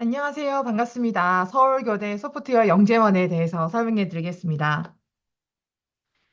안녕하세요. 반갑습니다. 서울교대 소프트웨어 영재원에 대해서 설명해 드리겠습니다.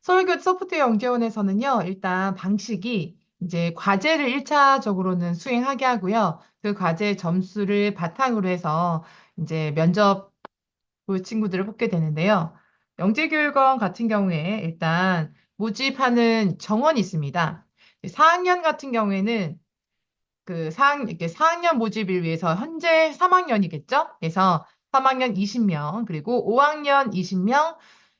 서울교대 소프트웨어 영재원에서는요, 일단 방식이 이제 과제를 1차적으로는 수행하게 하고요. 그 과제 점수를 바탕으로 해서 이제 면접 볼 친구들을 뽑게 되는데요. 영재교육원 같은 경우에 일단 모집하는 정원이 있습니다. 4학년 같은 경우에는 이렇게 4학년 모집을 위해서 현재 3학년이겠죠? 그래서 3학년 20명, 그리고 5학년 20명,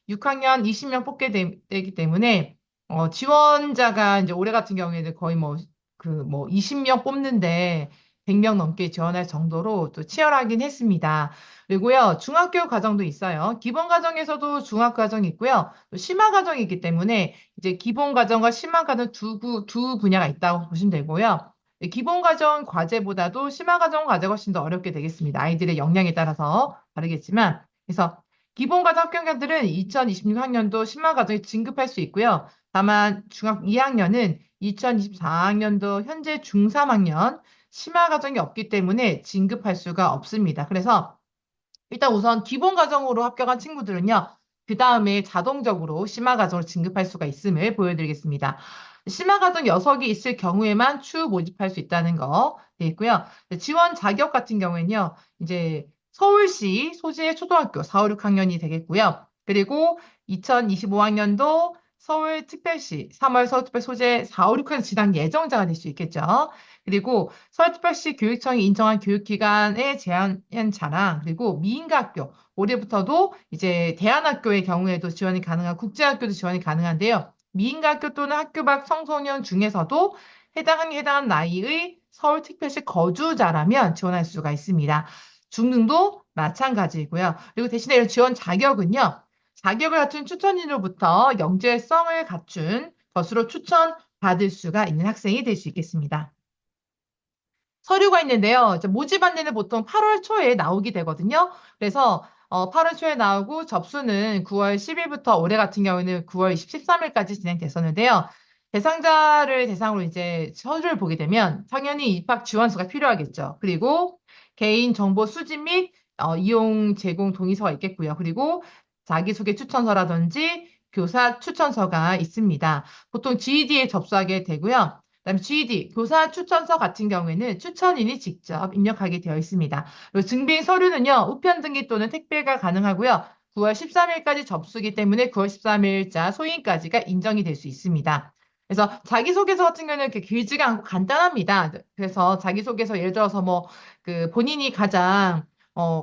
6학년 20명 되기 때문에, 지원자가 이제 올해 같은 경우에는 거의 20명 뽑는데 100명 넘게 지원할 정도로 또 치열하긴 했습니다. 그리고요, 중학교 과정도 있어요. 기본 과정에서도 중학교 과정이 있고요. 또 심화 과정이 있기 때문에 이제 기본 과정과 심화 과정 두 분야가 있다고 보시면 되고요. 네, 기본 과정 과제보다도 심화 과정 과제가 훨씬 더 어렵게 되겠습니다. 아이들의 역량에 따라서 다르겠지만, 그래서 기본 과정 합격자들은 2026학년도 심화 과정에 진급할 수 있고요. 다만 중학 2학년은 2024학년도 현재 중3학년 심화 과정이 없기 때문에 진급할 수가 없습니다. 그래서 일단 우선 기본 과정으로 합격한 친구들은요, 그 다음에 자동적으로 심화 과정으로 진급할 수가 있음을 보여드리겠습니다. 심화 과정 녀석이 있을 경우에만 추후 모집할 수 있다는 거 되어 있고요. 지원 자격 같은 경우에는요, 이제 서울시 소재 초등학교 4, 5, 6학년이 되겠고요. 그리고 2025학년도 서울특별시 3월 서울특별 소재 4, 5, 6학년 진학 예정자가 될 수 있겠죠. 그리고 서울특별시 교육청이 인정한 교육기관에 제한한 자랑, 그리고 미인가학교, 올해부터도 이제 대안학교의 경우에도 지원이 가능한 국제학교도 지원이 가능한데요. 미인가학교 또는 학교 밖 청소년 중에서도 해당한 나이의 서울특별시 거주자라면 지원할 수가 있습니다. 중등도 마찬가지이고요. 그리고 대신에 이런 지원 자격은요. 자격을 갖춘 추천인으로부터 영재성을 갖춘 것으로 추천받을 수가 있는 학생이 될 수 있겠습니다. 서류가 있는데요. 이제 모집 안내는 보통 8월 초에 나오게 되거든요. 그래서 8월 초에 나오고 접수는 9월 10일부터 올해 같은 경우에는 9월 13일까지 진행됐었는데요. 대상자를 대상으로 이제 서류를 보게 되면 당연히 입학 지원서가 필요하겠죠. 그리고 개인 정보 수집 및 이용 제공 동의서가 있겠고요. 그리고 자기소개 추천서라든지 교사 추천서가 있습니다. 보통 GED에 접수하게 되고요. 그다음에 GED, 교사 추천서 같은 경우에는 추천인이 직접 입력하게 되어 있습니다. 그리고 증빙 서류는요, 우편 등기 또는 택배가 가능하고요. 9월 13일까지 접수기 때문에 9월 13일자 소인까지가 인정이 될 수 있습니다. 그래서 자기소개서 같은 경우는 이렇게 길지가 않고 간단합니다. 그래서 자기소개서 예를 들어서 본인이 가장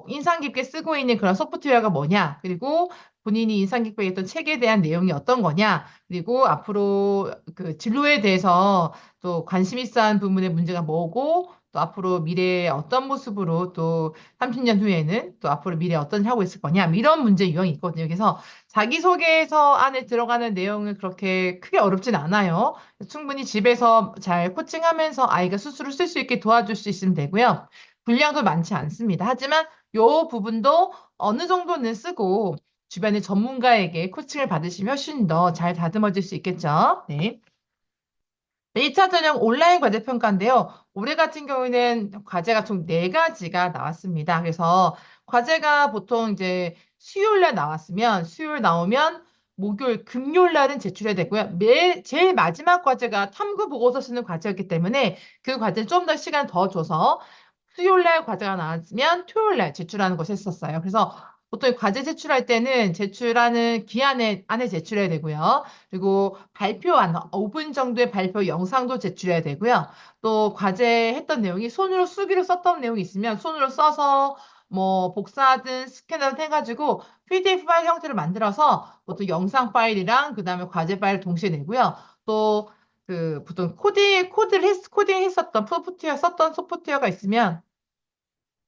인상 깊게 쓰고 있는 그런 소프트웨어가 뭐냐, 그리고 본인이 인상 깊게 했던 책에 대한 내용이 어떤 거냐, 그리고 앞으로 그 진로에 대해서 또 관심 있어 하는 부분의 문제가 뭐고, 또 앞으로 미래에 어떤 모습으로 또 30년 후에는 또 앞으로 미래에 어떤 일 하고 있을 거냐, 뭐 이런 문제 유형이 있거든요. 그래서 자기소개서 안에 들어가는 내용은 그렇게 크게 어렵진 않아요. 충분히 집에서 잘 코칭하면서 아이가 스스로 쓸 수 있게 도와줄 수 있으면 되고요. 분량도 많지 않습니다. 하지만 요 부분도 어느 정도는 쓰고 주변의 전문가에게 코칭을 받으시면 훨씬 더 잘 다듬어질 수 있겠죠. 네. 1차 전형 온라인 과제 평가인데요. 올해 같은 경우에는 과제가 총 4가지가 나왔습니다. 그래서 과제가 보통 이제 수요일 날 나왔으면 수요일 나오면 목요일, 금요일 날은 제출해야 되고요. 제일 마지막 과제가 탐구 보고서 쓰는 과제였기 때문에 그 과제는 좀 더 시간 더 줘서 수요일 날 과제가 나왔으면 토요일 날 제출하는 것을 했었어요. 그래서 보통 이 과제 제출할 때는 제출하는 기한에 안에 제출해야 되고요. 그리고 발표 한 5분 정도의 발표 영상도 제출해야 되고요. 또 과제 했던 내용이 손으로 수기로 썼던 내용이 있으면 손으로 써서 뭐 복사하든 스캔하든 해가지고 PDF 파일 형태로 만들어서 보통 영상 파일이랑 그다음에 과제 파일 동시에 내고요. 또 보통 코딩 했었던 소프트웨어 썼던 소프트웨어가 있으면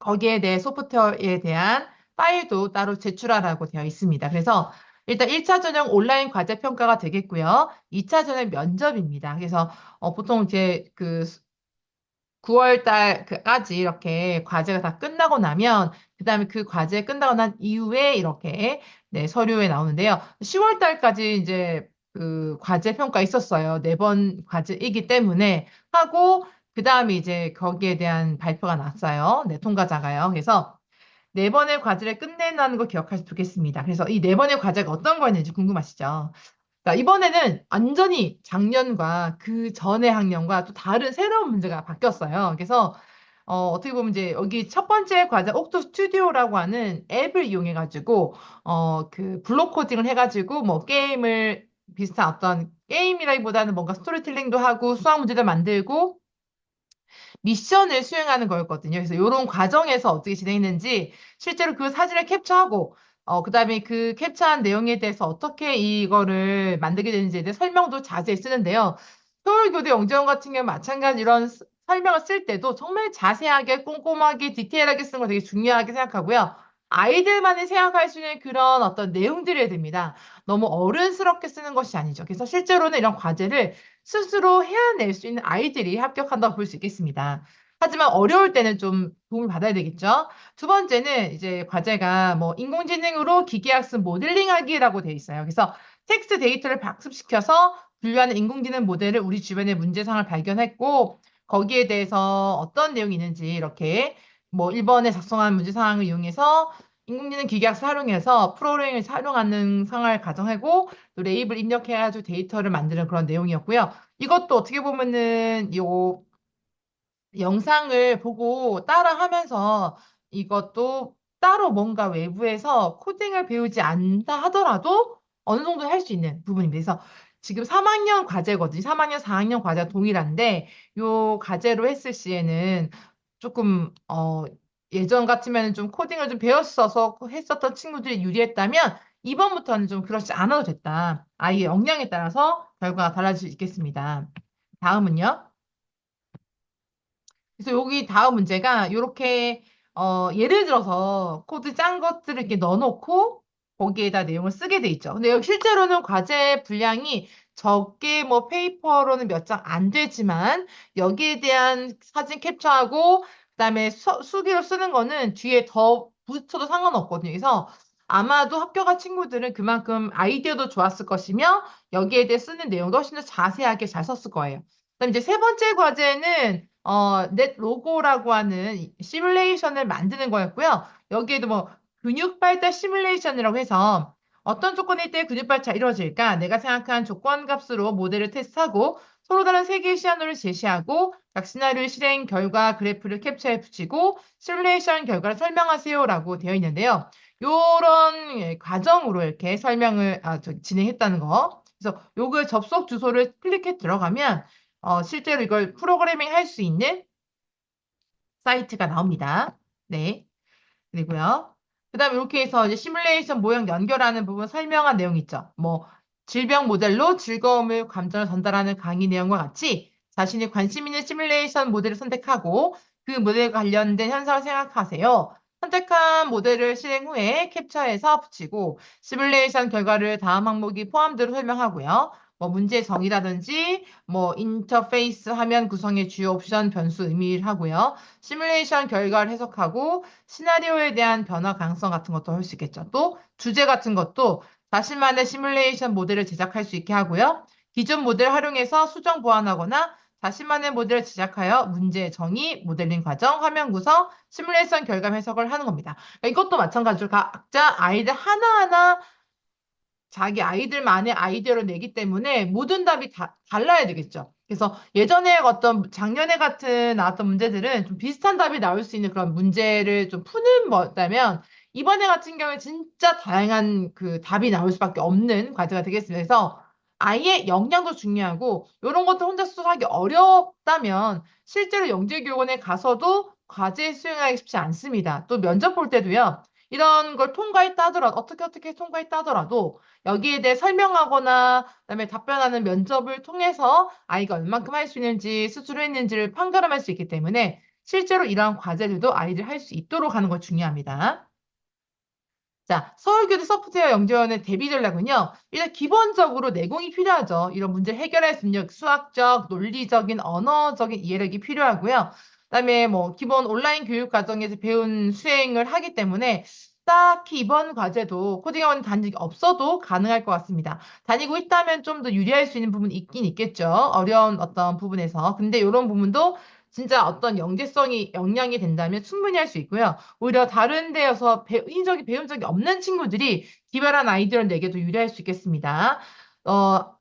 거기에 대해 소프트웨어에 대한 파일도 따로 제출하라고 되어 있습니다. 그래서 일단 1차 전형 온라인 과제 평가가 되겠고요. 2차 전형 면접입니다. 그래서 보통 이제 9월 달까지 이렇게 과제가 다 끝나고 나면 그다음에 그 과제 끝나고 난 이후에 이렇게 네, 서류에 나오는데요. 10월 달까지 이제 그 과제 평가 있었어요. 4번 과제이기 때문에 하고 그 다음에 이제 거기에 대한 발표가 났어요. 네, 통과자가요. 그래서 네 번의 과제를 끝낸다는 거 기억하시면 좋겠습니다. 그래서 이 네 번의 과제가 어떤 거였는지 궁금하시죠? 자, 이번에는 완전히 작년과 그 전의 학년과 또 다른 새로운 문제가 바뀌었어요. 그래서 어떻게 보면 이제 여기 첫 번째 과제 옥토 스튜디오라고 하는 앱을 이용해가지고 그 블록 코딩을 해가지고 뭐 게임을 비슷한 어떤 게임이라기보다는 뭔가 스토리텔링도 하고 수학 문제도 만들고 미션을 수행하는 거였거든요. 그래서 이런 과정에서 어떻게 진행했는지 실제로 그 사진을 캡처하고 그다음에 그 캡처한 내용에 대해서 어떻게 이거를 만들게 되는지에 대해 설명도 자세히 쓰는데요. 서울교대 영재원 같은 경우 마찬가지 이런 설명을 쓸 때도 정말 자세하게 꼼꼼하게 디테일하게 쓰는 거 되게 중요하게 생각하고요. 아이들만이 생각할 수 있는 그런 어떤 내용들이 됩니다. 너무 어른스럽게 쓰는 것이 아니죠. 그래서 실제로는 이런 과제를 스스로 해야낼 수 있는 아이들이 합격한다고 볼 수 있겠습니다. 하지만 어려울 때는 좀 도움을 받아야 되겠죠. 두 번째는 이제 과제가 뭐 인공지능으로 기계학습 모델링하기라고 돼 있어요. 그래서 텍스트 데이터를 학습시켜서 분류하는 인공지능 모델을 우리 주변의 문제상을 발견했고 거기에 대해서 어떤 내용이 있는지 이렇게 뭐 1번에 작성한 문제상을 이용해서 인공지능 기계학습 활용해서 프로그래밍을 활용하는 상황을 가정하고 또 레이블 입력해가지고 데이터를 만드는 그런 내용이었고요. 이것도 어떻게 보면은 요 영상을 보고 따라하면서 이것도 따로 뭔가 외부에서 코딩을 배우지 않다 하더라도 어느 정도 할 수 있는 부분입니다. 그래서 지금 3학년 과제거든요. 3학년, 4학년 과제가 동일한데 요 과제로 했을 시에는 조금 예전 같으면 좀 코딩을 좀 배웠어서 했었던 친구들이 유리했다면 이번부터는 좀 그렇지 않아도 됐다. 아이의 역량에 따라서 결과가 달라질 수 있겠습니다. 다음은요. 그래서 여기 다음 문제가 이렇게 예를 들어서 코드 짠 것들을 이렇게 넣어놓고 거기에다 내용을 쓰게 돼 있죠. 근데 여기 실제로는 과제 분량이 적게 뭐 페이퍼로는 몇 장 안 되지만 여기에 대한 사진 캡처하고 그다음에 수기로 쓰는 거는 뒤에 더 붙여도 상관없거든요. 그래서 아마도 합격한 친구들은 그만큼 아이디어도 좋았을 것이며 여기에 대해 쓰는 내용도 훨씬 더 자세하게 잘 썼을 거예요. 그다음 이제 세 번째 과제는 넷 로고라고 하는 시뮬레이션을 만드는 거였고요. 여기에도 뭐 근육 발달 시뮬레이션이라고 해서 어떤 조건일 때 근육 발달이 이루어질까? 내가 생각한 조건 값으로 모델을 테스트하고 서로 다른 세 개의 시나리오를 제시하고 각 시나리오 실행 결과 그래프를 캡처해 붙이고 시뮬레이션 결과를 설명하세요라고 되어 있는데요. 요런 과정으로 이렇게 설명을 진행했다는 거. 그래서 요걸 접속 주소를 클릭해 들어가면 실제로 이걸 프로그래밍 할 수 있는 사이트가 나옵니다. 네. 그리고요. 그 다음에 이렇게 해서 이제 시뮬레이션 모형 연결하는 부분 설명한 내용 있죠. 뭐, 질병 모델로 즐거움을, 감정을 전달하는 강의 내용과 같이 자신이 관심 있는 시뮬레이션 모델을 선택하고 그 모델과 관련된 현상을 생각하세요. 선택한 모델을 실행 후에 캡처해서 붙이고 시뮬레이션 결과를 다음 항목이 포함되어 설명하고요. 뭐 문제 정의라든지 뭐 인터페이스 화면 구성의 주요 옵션 변수 의미를 하고요. 시뮬레이션 결과를 해석하고 시나리오에 대한 변화 가능성 같은 것도 할 수 있겠죠. 또 주제 같은 것도 자신만의 시뮬레이션 모델을 제작할 수 있게 하고요. 기존 모델을 활용해서 수정 보완하거나 자신만의 모델을 제작하여 문제 정의, 모델링 과정, 화면 구성, 시뮬레이션 결과 해석을 하는 겁니다. 그러니까 이것도 마찬가지로 각자 아이들 하나하나 자기 아이들만의 아이디어를 내기 때문에 모든 답이 다 달라야 되겠죠. 그래서 예전에 어떤 작년에 같은 나왔던 문제들은 좀 비슷한 답이 나올 수 있는 그런 문제를 좀 푸는 거다면 이번에 같은 경우에 진짜 다양한 그 답이 나올 수밖에 없는 과제가 되겠습니다. 그래서 아이의 역량도 중요하고 이런 것도 혼자 수술하기 어렵다면 실제로 영재교원에 가서도 과제 수행하기 쉽지 않습니다. 또 면접 볼 때도요. 이런 걸 통과했다 하더라도 어떻게 통과했다 하더라도 여기에 대해 설명하거나 그다음에 답변하는 면접을 통해서 아이가 얼만큼 할 수 있는지 스스로 했는지를 판가름할 수 있기 때문에 실제로 이러한 과제들도 아이들이 할 수 있도록 하는 것 중요합니다. 자, 서울교대 소프트웨어 영재원의 대비 전략은요. 일단 기본적으로 내공이 필요하죠. 이런 문제 해결할 수 있는 수학적, 논리적인, 언어적인 이해력이 필요하고요. 그다음에 뭐 기본 온라인 교육 과정에서 배운 수행을 하기 때문에 딱히 이번 과제도 코딩 학원 다닌 적이 없어도 가능할 것 같습니다. 다니고 있다면 좀 더 유리할 수 있는 부분이 있긴 있겠죠. 어려운 어떤 부분에서. 근데 이런 부분도 진짜 어떤 영재성이 영향이 된다면 충분히 할 수 있고요. 오히려 다른 데여서 배운 적이 없는 친구들이 기발한 아이디어를 내게도 유리할 수 있겠습니다.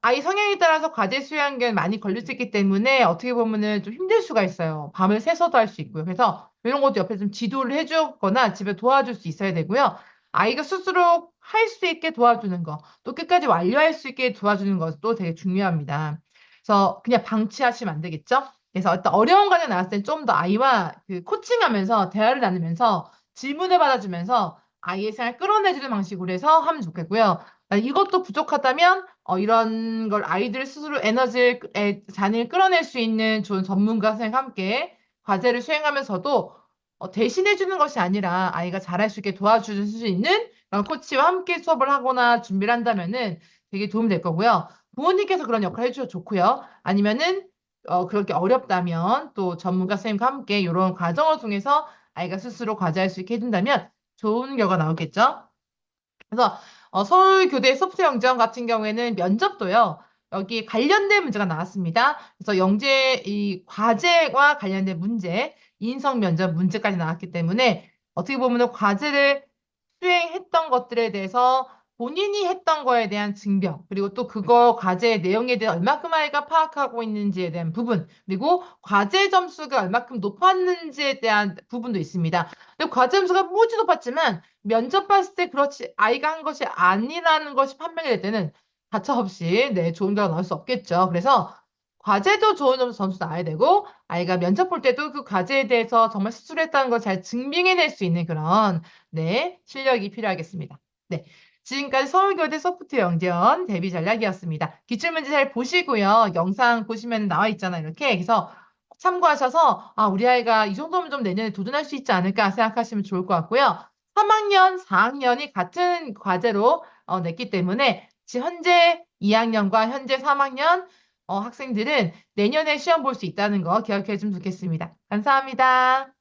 아이 성향에 따라서 과제 수행에 많이 걸릴 수 있기 때문에 어떻게 보면은 좀 힘들 수가 있어요. 밤을 새서도 할 수 있고요. 그래서 이런 것도 옆에 좀 지도를 해주거나 집에 도와줄 수 있어야 되고요. 아이가 스스로 할 수 있게 도와주는 거, 또 끝까지 완료할 수 있게 도와주는 것도 되게 중요합니다. 그래서 그냥 방치하시면 안 되겠죠? 그래서 어떤 어려운 과제 나왔을 때 좀 더 아이와 그 코칭하면서 대화를 나누면서 질문을 받아주면서 아이의 생각을 끌어내주는 방식으로 해서 하면 좋겠고요. 이것도 부족하다면 이런 걸 아이들 스스로 잔을 끌어낼 수 있는 좋은 전문가 선생님과 함께 과제를 수행하면서도 대신해 주는 것이 아니라 아이가 잘할 수 있게 도와줄 수 있는 그런 코치와 함께 수업을 하거나 준비를 한다면은 되게 도움이 될 거고요. 부모님께서 그런 역할을 해주셔도 좋고요. 아니면은 그렇게 어렵다면 또 전문가 선생님과 함께 이런 과정을 통해서 아이가 스스로 과제할 수 있게 해준다면 좋은 결과 나오겠죠? 그래서 서울교대 소프트웨어 영재원 같은 경우에는 면접도요. 여기 관련된 문제가 나왔습니다. 그래서 이 과제와 관련된 문제, 인성 면접 문제까지 나왔기 때문에 어떻게 보면 과제를 수행했던 것들에 대해서 본인이 했던 거에 대한 증명, 그리고 또 그거 과제의 내용에 대해 얼마큼 아이가 파악하고 있는지에 대한 부분, 그리고 과제 점수가 얼마큼 높았는지에 대한 부분도 있습니다. 근데 과제 점수가 무지 높았지만 면접 봤을 때 그렇지 아이가 한 것이 아니라는 것이 판명이 될 때는 가차없이 네, 좋은 결과 나올 수 없겠죠. 그래서 과제도 좋은 점수 나와야 되고 아이가 면접 볼 때도 그 과제에 대해서 정말 스스로 했다는 걸 잘 증명해낼 수 있는 그런 네, 실력이 필요하겠습니다. 네. 지금까지 서울교대 소프트웨어 영재원 데뷔 전략이었습니다. 기출문제 잘 보시고요. 영상 보시면 나와 있잖아요. 이렇게. 그래서 참고하셔서, 아, 우리 아이가 이 정도면 좀 내년에 도전할 수 있지 않을까 생각하시면 좋을 것 같고요. 3학년, 4학년이 같은 과제로 냈기 때문에 현재 2학년과 현재 3학년 학생들은 내년에 시험 볼 수 있다는 거 기억해 주면 좋겠습니다. 감사합니다.